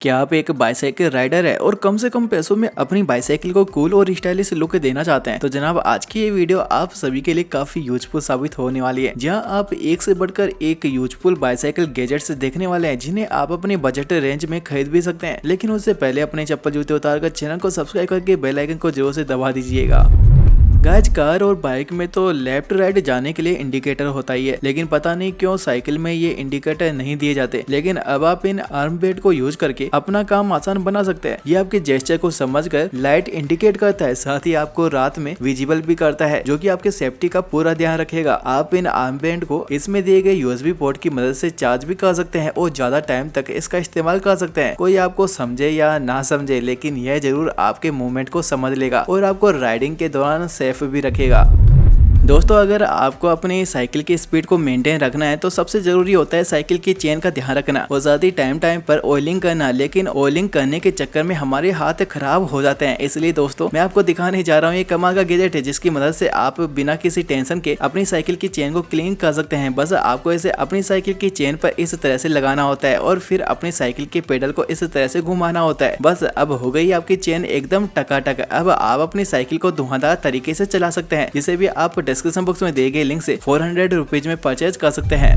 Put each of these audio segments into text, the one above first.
क्या आप एक बाइसाइकिल राइडर है और कम से कम पैसों में अपनी बाइसाइकिल को कूल और स्टाइलिश लुक देना चाहते हैं? तो जनाब आज की ये वीडियो आप सभी के लिए काफी यूजफुल साबित होने वाली है, जहां आप एक से बढ़कर एक यूजफुल बाइसाइकिल गैजेट्स देखने वाले हैं जिन्हें आप अपने बजट रेंज में खरीद भी सकते हैं। लेकिन उससे पहले अपने चप्पल जूते उतारकर चैनल को सब्सक्राइब करके बेल आइकन को जरूर से दबा दीजिएगा। गाइस, कार और बाइक में तो लेफ्ट राइट जाने के लिए इंडिकेटर होता ही है, लेकिन पता नहीं क्यों साइकिल में ये इंडिकेटर नहीं दिए जाते। लेकिन अब आप इन आर्म बेल्ट को यूज करके अपना काम आसान बना सकते हैं। ये आपके जेस्चर को समझकर लाइट इंडिकेट करता है, साथ ही आपको रात में विजिबल भी करता है, जो कि आपके सेफ्टी का पूरा ध्यान रखेगा। आप इन आर्म बेल्ट को इसमें दिए गए यूएसबी पोर्ट की मदद से चार्ज भी कर सकते हैं और ज्यादा टाइम तक इसका इस्तेमाल कर सकते हैं। कोई आपको समझे या ना समझे, लेकिन यह जरूर आपके मूवमेंट को समझ लेगा और आपको राइडिंग के दौरान सेफ भी रखेगा। दोस्तों, अगर आपको अपनी साइकिल की स्पीड को मेंटेन रखना है तो सबसे जरूरी होता है साइकिल की चेन का ध्यान रखना और साथ ही टाइम पर ऑयलिंग करना। लेकिन ऑयलिंग करने के चक्कर में हमारे हाथ खराब हो जाते हैं, इसलिए दोस्तों मैं आपको दिखाने जा रहा हूँ ये कमाल का गैजेट है जिसकी मदद से आप बिना किसी टेंशन के अपनी साइकिल की चेन को क्लीन कर सकते हैं। बस आपको इसे अपनी साइकिल की चेन पर इस तरह से लगाना होता है और फिर अपनी साइकिल के पेडल को इस तरह से घुमाना होता है। बस अब हो गई आपकी चेन एकदम टकाटक। अब आप अपनी साइकिल को धुआंधार तरीके से चला सकते हैं, जिसे भी आप डिस्क्रिप्शन बॉक्स में दिए गए लिंक से 400 रुपीज में परचेज कर सकते हैं।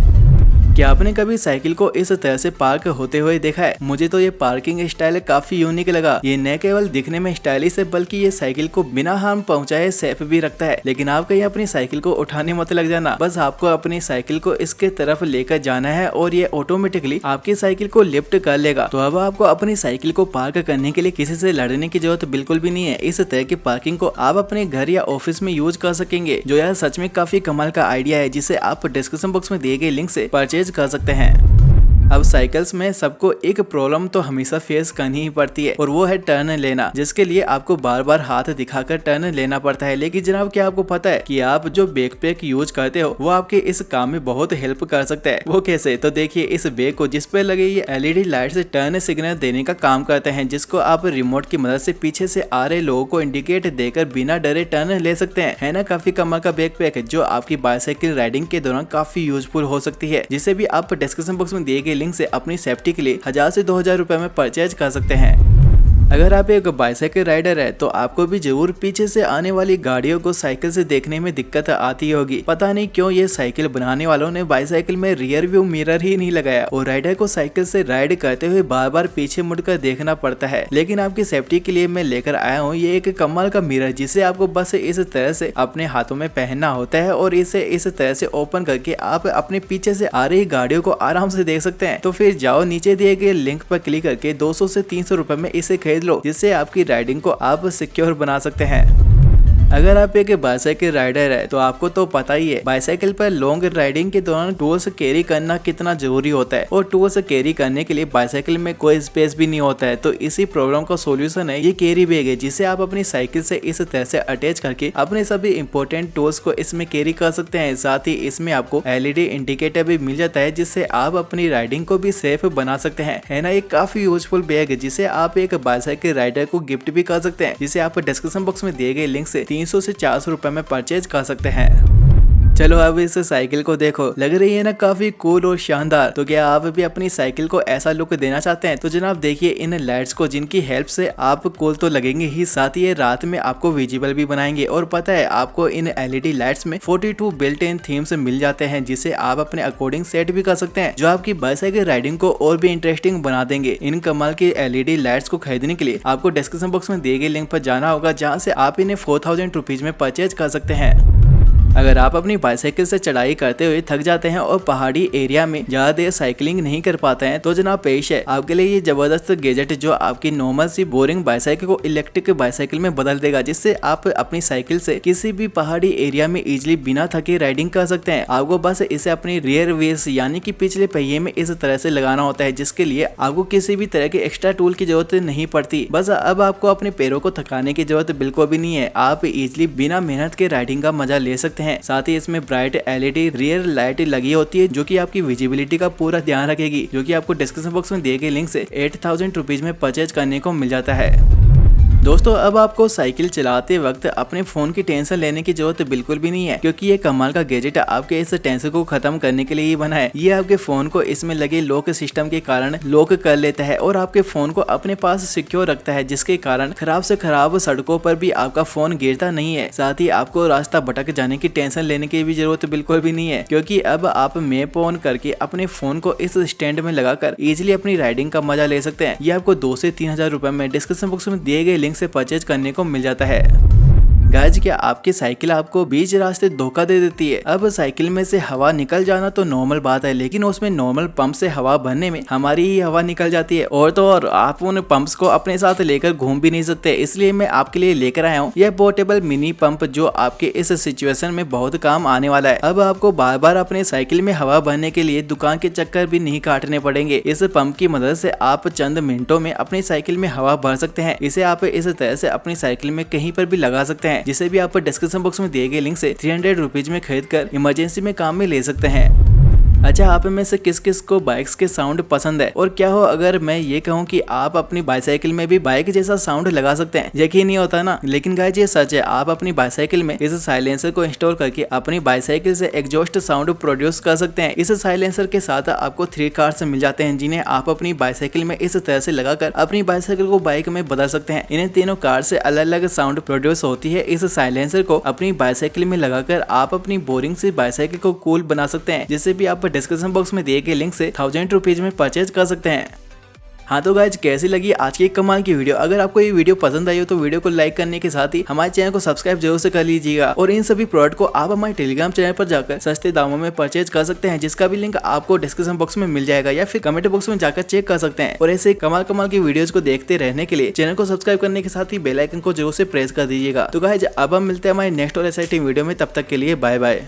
क्या आपने कभी साइकिल को इस तरह से पार्क होते हुए देखा है? मुझे तो ये पार्किंग स्टाइल काफी यूनिक लगा। ये न केवल दिखने में स्टाइलिश है, बल्कि ये साइकिल को बिना हार्म पहुंचाए सेफ भी रखता है। लेकिन आप कहीं अपनी साइकिल को उठाने मत लग जाना। बस आपको अपनी साइकिल को इसके तरफ लेकर जाना है और ये ऑटोमेटिकली आपकी साइकिल को लिफ्ट कर लेगा। तो अब आपको अपनी साइकिल को पार्क करने के लिए किसी से लड़ने की जरूरत बिल्कुल भी नहीं है। इस तरह की पार्किंग को आप अपने घर या ऑफिस में यूज कर सकेंगे, जो यार सच में काफी कमाल का आइडिया है, जिसे आप डिस्क्रिप्शन बॉक्स में दिए गए लिंक से परचेज कर सकते हैं। अब साइकिल्स में सबको एक प्रॉब्लम तो हमेशा फेस करनी ही पड़ती है और वो है टर्न लेना, जिसके लिए आपको बार बार हाथ दिखाकर टर्न लेना पड़ता है। लेकिन जनाब, क्या आपको पता है कि आप जो बैग पैक यूज करते हो वो आपके इस काम में बहुत हेल्प कर सकता है? वो कैसे? तो देखिए, इस बैग को जिस पे लगे ये एलईडी लाइट से टर्न सिग्नल देने का काम करते हैं, जिसको आप रिमोट की मदद से पीछे से आ रहे लोगों को इंडिकेट देकर बिना डरे टर्न ले सकते हैं। है ना काफी कमाल का बैग पैक है, जो आपकी बाइसाइकिल राइडिंग के दौरान काफी यूजफुल हो सकती है, जिसे भी आप डिस्क्रिप्शन बॉक्स में दिए गए लिंक से अपनी सेफ्टी के लिए 1000 से 2000 रुपए में परचेज कर सकते हैं। अगर आप एक बाइसाइकिल राइडर है तो आपको भी जरूर पीछे से आने वाली गाड़ियों को साइकिल से देखने में दिक्कत आती होगी। पता नहीं क्यों ये साइकिल बनाने वालों ने बाइसाइकिल में रियर व्यू मिरर ही नहीं लगाया और राइडर को साइकिल से राइड करते हुए बार बार पीछे मुड़कर देखना पड़ता है। लेकिन आपकी सेफ्टी के लिए मैं लेकर आया हूँ ये एक कमाल का मिरर, जिसे आपको बस इस तरह से अपने हाथों में पहनना होता है और इसे इस तरह से ओपन करके आप अपने पीछे से आ रही गाड़ियों को आराम से देख सकते हैं। तो फिर जाओ, नीचे दिए गए लिंक पर क्लिक करके 200 से 300 रुपए में इसे खरीद लो, जिससे आपकी राइडिंग को आप सिक्योर बना सकते हैं। अगर आप एक बाइसाइकिल राइडर है तो आपको तो पता ही है बाइसाइकिल पर लॉन्ग राइडिंग के दौरान टूल्स कैरी करना कितना जरूरी होता है, और टूल्स कैरी करने के लिए बाइसाइकिल में कोई स्पेस भी नहीं होता है। तो इसी प्रॉब्लम का सॉल्यूशन है ये कैरी बैग है, जिसे आप अपनी साइकिल से इस तरह से अटैच करके अपने सभी इंपॉर्टेंट टूल्स को इसमें कैरी कर सकते हैं। साथ ही इसमें आपको एलईडी इंडिकेटर भी मिल जाता है, जिससे आप अपनी राइडिंग को भी सेफ बना सकते हैं। है ना, ये काफी यूजफुल बैग है, जिसे आप एक बाइसाइकिल राइडर को गिफ्ट भी कर सकते हैं, जिसे आप डिस्क्रिप्शन बॉक्स में दिए गए लिंक से 300 से 400 रुपए में परचेज कर सकते हैं। चलो अब इस साइकिल को देखो, लग रही है ना काफी कूल और शानदार। तो क्या आप भी अपनी साइकिल को ऐसा लुक देना चाहते हैं? तो जनाब देखिए इन लाइट्स को, जिनकी हेल्प से आप कूल तो लगेंगे ही, साथ ही ये रात में आपको विजिबल भी बनाएंगे। और पता है आपको इन एलईडी लाइट्स में 42 बिल्ट इन थीम्स मिल जाते हैं, जिसे आप अपने अकॉर्डिंग सेट भी कर सकते हैं, जो आपकी बाइसाइकिल राइडिंग को और भी इंटरेस्टिंग बना देंगे। इन कमाल की एलईडी लाइट्स को खरीदने के लिए आपको डिस्क्रिप्शन बॉक्स में दिए गए लिंक पर जाना होगा, जहाँ से आप इन्हें 4000 रुपीज में परचेज कर सकते हैं। अगर आप अपनी बाइसाइकिल से चढ़ाई करते हुए थक जाते हैं और पहाड़ी एरिया में ज्यादा देर साइकिलिंग नहीं कर पाते हैं, तो जनाब पेश है आपके लिए ये जबरदस्त गैजेट, जो आपकी नॉर्मल सी बोरिंग बाइसाइकिल को इलेक्ट्रिक बाइसाइकिल में बदल देगा, जिससे आप अपनी साइकिल से किसी भी पहाड़ी एरिया में इजिली बिना थके राइडिंग कर सकते हैं। आपको बस इसे अपनी रियर व्हील्स यानी कि पिछले पहिए में इस तरह से लगाना होता है, जिसके लिए आपको किसी भी तरह के एक्स्ट्रा टूल की जरूरत नहीं पड़ती। बस अब आपको अपने पैरों को थकाने की जरूरत बिल्कुल भी नहीं है। आप इजिली बिना मेहनत के राइडिंग का मजा ले सकते हैं। साथ ही इसमें ब्राइट एलईडी रियर लाइट लगी होती है, जो कि आपकी विजिबिलिटी का पूरा ध्यान रखेगी, जो कि आपको डिस्क्रिप्शन बॉक्स में दिए गए लिंक से 8000 रुपीज में परचेज करने को मिल जाता है। दोस्तों अब आपको साइकिल चलाते वक्त अपने फोन की टेंशन लेने की जरूरत बिल्कुल भी नहीं है, क्योंकि ये कमाल का गैजेट आपके इस टेंशन को खत्म करने के लिए ही बना है। ये आपके फोन को इसमें लगे लॉक सिस्टम के कारण लॉक कर लेता है और आपके फोन को अपने पास सिक्योर रखता है, जिसके कारण खराब से खराब सड़कों पर भी आपका फोन गिरता नहीं है। साथ ही आपको रास्ता भटक जाने की टेंशन लेने की भी जरूरत बिल्कुल भी नहीं है, क्योंकि अब आप मैप ऑन करके अपने फोन को इस स्टैंड में लगाकर इजिली अपनी राइडिंग का मजा ले सकते हैं। ये आपको 2 से 3 हजार रुपए में डिस्क्रिप्शन बॉक्स में दिए गए लिंक से परचेज करने को मिल जाता है। गाइस क्या आपकी साइकिल आपको बीच रास्ते धोखा दे देती है? अब साइकिल में से हवा निकल जाना तो नॉर्मल बात है, लेकिन उसमें नॉर्मल पंप से हवा भरने में हमारी ही हवा निकल जाती है, और तो और आप उन पंप्स को अपने साथ लेकर घूम भी नहीं सकते। इसलिए मैं आपके लिए लेकर आया हूँ यह पोर्टेबल मिनी पंप, जो आपके इस सिचुएशन में बहुत काम आने वाला है। अब आपको बार बार अपने साइकिल में हवा भरने के लिए दुकान के चक्कर भी नहीं काटने पड़ेंगे। इस पंप की मदद से आप चंद मिनटों में अपनी साइकिल में हवा भर सकते हैं। इसे आप इस तरह से अपनी साइकिल में कहीं पर भी लगा सकते हैं, जिसे भी आप डिस्क्रिप्शन बॉक्स में दिए गए लिंक से 300 रुपीज में खरीद कर इमरजेंसी में काम में ले सकते हैं। अच्छा, आप में से किस किस को बाइक्स के साउंड पसंद है? और क्या हो अगर मैं ये कहूँ कि आप अपनी बाईसाइकिल में भी बाइक जैसा साउंड लगा सकते हैं? यकीन नहीं होता ना, लेकिन गाइस ये सच है। आप अपनी बाईसाइकिल में इस साइलेंसर को इंस्टॉल करके अपनी बाईसाइकिल से एग्जॉस्ट साउंड प्रोड्यूस कर सकते हैं। इस साइलेंसर के साथ आपको 3 कार्ड्स मिल जाते हैं, जिन्हें आप अपनी बाईसाइकिल में इस तरह से लगाकर अपनी बाईसाइकिल को बाइक में बदल सकते हैं। इन्हें तीनों कार्ड से अलग अलग साउंड प्रोड्यूस होती है। इस साइलेंसर को अपनी बाईसाइकिल में लगाकर आप अपनी बोरिंग से बाईसाइकिल को कूल बना सकते हैं, जिससे भी आप डिस्क्रिप्शन बॉक्स में दिए गए लिंक से 1000 रुपीज में परचेज कर सकते हैं। हाँ तो गाइज कैसी लगी आज की कमाल की वीडियो? अगर आपको ये वीडियो पसंद आई हो तो वीडियो को लाइक करने के साथ ही हमारे चैनल को सब्सक्राइब जरूर से कर लीजिएगा। और इन सभी प्रोडक्ट को आप हमारे टेलीग्राम चैनल पर जाकर सस्ते दामों में परचेज कर सकते हैं, जिसका भी लिंक आपको डिस्क्रिप्शन बॉक्स में मिल जाएगा या फिर कमेंट बॉक्स में जाकर चेक कर सकते हैं। और ऐसे कमाल की वीडियोज को देखते रहने के लिए चैनल को सब्सक्राइब करने के साथ ही बेल आइकन को जरूर से प्रेस कर दीजिएगा। तो गाइज अब हम मिलते हैं हमारे नेक्स्ट और एक्साइटिंग वीडियो में, तब तक के लिए बाय बाय।